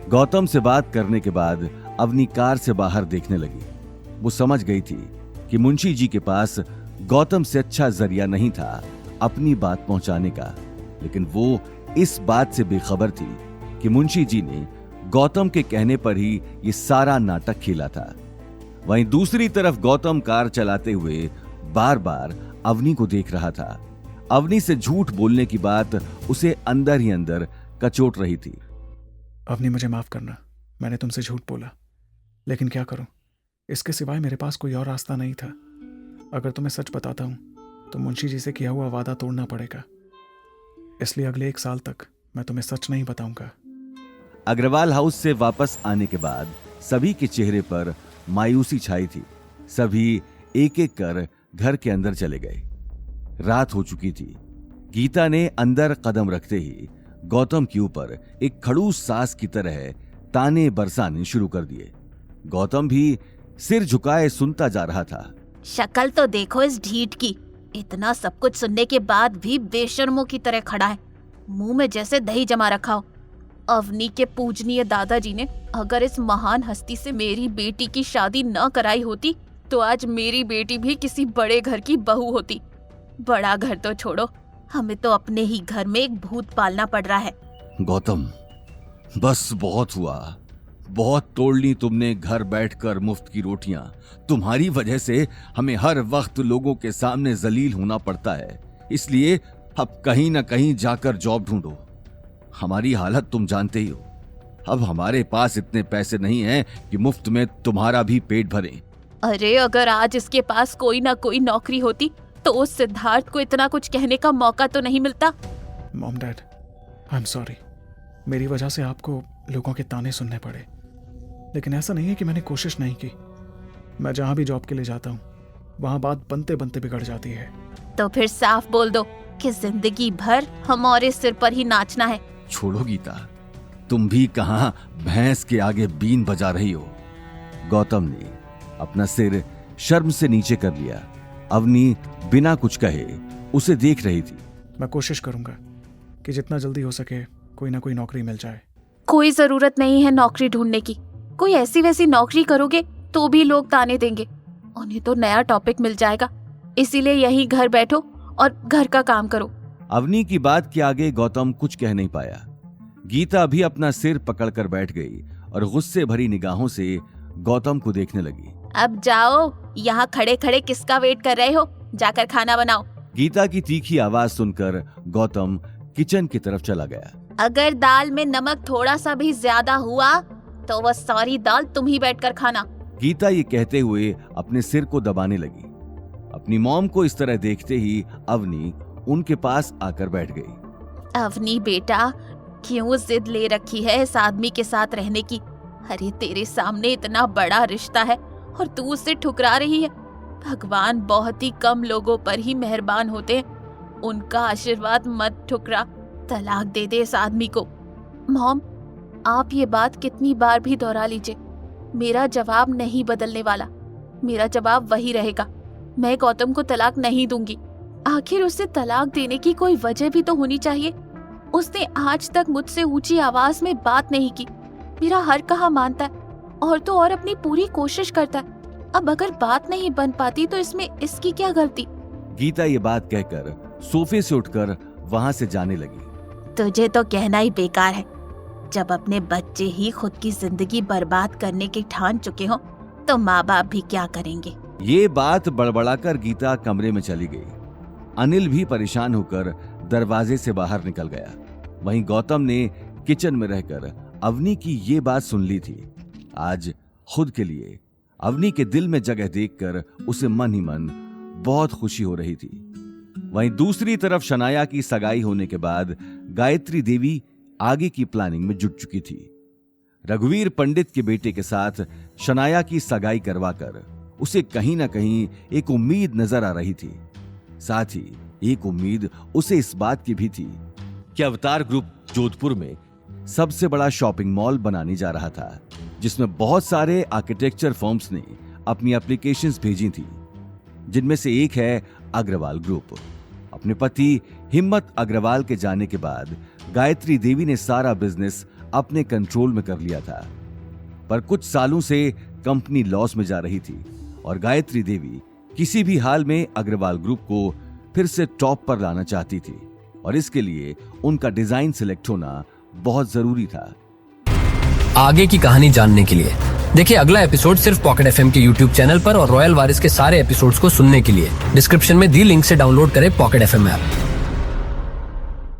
गौतम से बात करने के बाद अवनी कार से बाहर देखने लगी। वो समझ गई थी कि मुंशी जी के पास गौतम से अच्छा जरिया नहीं था अपनी बात पहुंचाने का, लेकिन वो इस बात से बेखबर थी कि मुंशी जी ने गौतम के कहने पर ही ये सारा नाटक खेला था। वहीं दूसरी तरफ गौतम कार चलाते हुए बार बार अवनी को देख रहा था। अवनी से झूठ बोलने की बात उसे अंदर ही अंदर कचोट रही थी। अवनी, मुझे माफ करना, मैंने तुमसे झूठ बोला, लेकिन क्या करूं, इसके सिवाय मेरे पास कोई और रास्ता नहीं था। अगर तुम्हें सच बताता हूं तो मुंशी जी से किया हुआ वादा तोड़ना पड़ेगा, इसलिए अगले 1 साल तक मैं तुम्हें सच नहीं बताऊंगा। अग्रवाल हाउस से वापस आने के बाद सभी के चेहरे पर मायूसी छाई थी। सभी एक एक कर घर के अंदर चले गए। रात हो चुकी थी। गीता ने अंदर कदम रखते ही गौतम के ऊपर एक खड़ूस सास की तरह ताने बरसाने शुरू कर दिए। गौतम भी सिर झुकाए सुनता जा रहा था। शक्ल तो देखो इस ढीठ की, इतना सब कुछ सुनने के बाद भी बेशर्मों की तरह खड़ा है, मुंह में जैसे दही जमा रखा हो। अवनी के पूजनीय दादाजी ने अगर इस महान हस्ती से मेरी बेटी की शादी न कराई होती तो आज मेरी बेटी भी किसी बड़े घर की बहू होती। बड़ा घर तो छोड़ो, हमें तो अपने ही घर में एक भूत पालना पड़ रहा है। गौतम, बस बहुत हुआ, बहुत तोड़ ली तुमने घर बैठकर मुफ्त की रोटियां। तुम्हारी वजह से हमें हर वक्त लोगों के सामने जलील होना पड़ता है, इसलिए अब कहीं ना कहीं जाकर जॉब ढूंढो। हमारी हालत तुम जानते ही हो। अब हमारे पास इतने पैसे नहीं हैं कि मुफ्त में तुम्हारा भी पेट भरें। अरे अगर आज इसके पास कोई ना कोई नौकरी होती तो उस सिद्धार्थ को इतना कुछ कहने का मौका तो नहीं मिलता। Mom, dad, I am sorry, मेरी वजह से आपको लोगों के ताने सुनने पड़े, लेकिन ऐसा नहीं है कि मैंने कोशिश नहीं की। मैं जहां भी जॉब के लिए जाता हूँ वहां बात बनते बनते बिगड़ जाती है। तो फिर साफ बोल दो कि जिंदगी भर हमारे सिर पर ही नाचना है। छोड़ो गीता, तुम भी कहां भैंस के आगे बीन बजा रही हो। गौतम ने अपना सिर शर्म से नीचे कर लिया। अवनी बिना कुछ कहे उसे देख रही थी। मैं कोशिश करूंगा कि जितना जल्दी हो सके कोई ना कोई नौकरी मिल जाए। कोई जरूरत नहीं है नौकरी ढूंढने की। कोई ऐसी वैसी नौकरी करोगे तो भी लोग ताने देंगे, उन्हें तो नया टॉपिक मिल जाएगा। इसीलिए यहीं घर बैठो और घर का काम करो। अवनी की बात के आगे गौतम कुछ कह नहीं पाया। गीता भी अपना सिर पकड़कर बैठ गई और गुस्से भरी निगाहों से गौतम को देखने लगी। अब जाओ, यहाँ खड़े खड़े किसका वेट कर रहे हो? जाकर खाना बनाओ। गीता की तीखी आवाज सुनकर गौतम किचन की तरफ चला गया। अगर दाल में नमक थोड़ा सा भी ज्यादा हुआ तो वह सारी दाल तुम ही बैठकर खाना। गीता ये कहते हुए अपने सिर को दबाने लगी। अपनी मॉम को इस तरह देखते ही अवनी उनके पास आकर बैठ गई। अवनी बेटा, क्यों जिद ले रखी है इस आदमी के साथ रहने की? अरे तेरे सामने इतना बड़ा रिश्ता है और तू उसे ठुकरा रही है। भगवान बहुत ही कम लोगों पर ही मेहरबान होते हैं, उनका आशीर्वाद मत ठुकरा। तलाक दे दे इस आदमी को। मॉम, आप ये बात कितनी बार भी दोहरा लीजिए, मेरा जवाब नहीं बदलने वाला। मेरा जवाब वही रहेगा, मैं गौतम को तलाक नहीं दूंगी। आखिर उसे तलाक देने की कोई वजह भी तो होनी चाहिए। उसने आज तक मुझसे ऊंची आवाज में बात नहीं की, मेरा हर कहा मानता है और तो और अपनी पूरी कोशिश करता है। अब अगर बात नहीं बन पाती तो इसमें इसकी क्या गलती? गीता ये बात कहकर सोफे से उठकर वहां से जाने लगी। तुझे तो कहना ही बेकार है। जब अपने बच्चे ही खुद की जिंदगी बर्बाद करने की ठान चुके हो तो माँ बाप भी क्या करेंगे? ये बात बड़बड़ाकर गीता कमरे में चली गई। अनिल भी परेशान होकर दरवाजे से बाहर निकल गया। वहीं गौतम ने किचन में रहकर अवनी की ये बात सुन ली थी। आज खुद के लिए अवनी के दिल में जगह देखकर उसे मन ही मन बहुत खुशी हो रही थी। वहीं दूसरी तरफ शनाया की सगाई होने के बाद गायत्री देवी आगे की प्लानिंग में जुट चुकी थी। रघुवीर पंडित के बेटे के साथ शनाया की सगाई करवाकर उसे कहीं ना कहीं एक उम्मीद नजर आ रही थी। साथ ही एक उम्मीद उसे इस बात की भी थी कि अवतार ग्रुप जोधपुर में सबसे बड़ा शॉपिंग मॉल बनाने जा रहा था, जिसमें बहुत सारे आर्किटेक्चर फर्म्स ने अपनी एप्लीकेशंस भेजी थी, जिनमें से एक है अग्रवाल ग्रुप। अपने पति हिम्मत अग्रवाल के जाने के बाद गायत्री देवी ने सारा बिजनेस अपने कंट्रोल में कर लिया था। पर कुछ सालों से कंपनी लॉस में जा रही थी और गायत्री देवी किसी भी हाल में अग्रवाल ग्रुप को फिर से टॉप पर लाना चाहती थी और इसके लिए उनका डिजाइन सिलेक्ट होना बहुत जरूरी था। आगे की कहानी जानने के लिए देखिए अगला एपिसोड सिर्फ पॉकेट एफएम के यूट्यूब चैनल पर और रॉयल वारिस के सारे एपिसोड्स को सुनने के लिए डिस्क्रिप्शन में दी लिंक से डाउनलोड करें पॉकेट एफएम ऐप।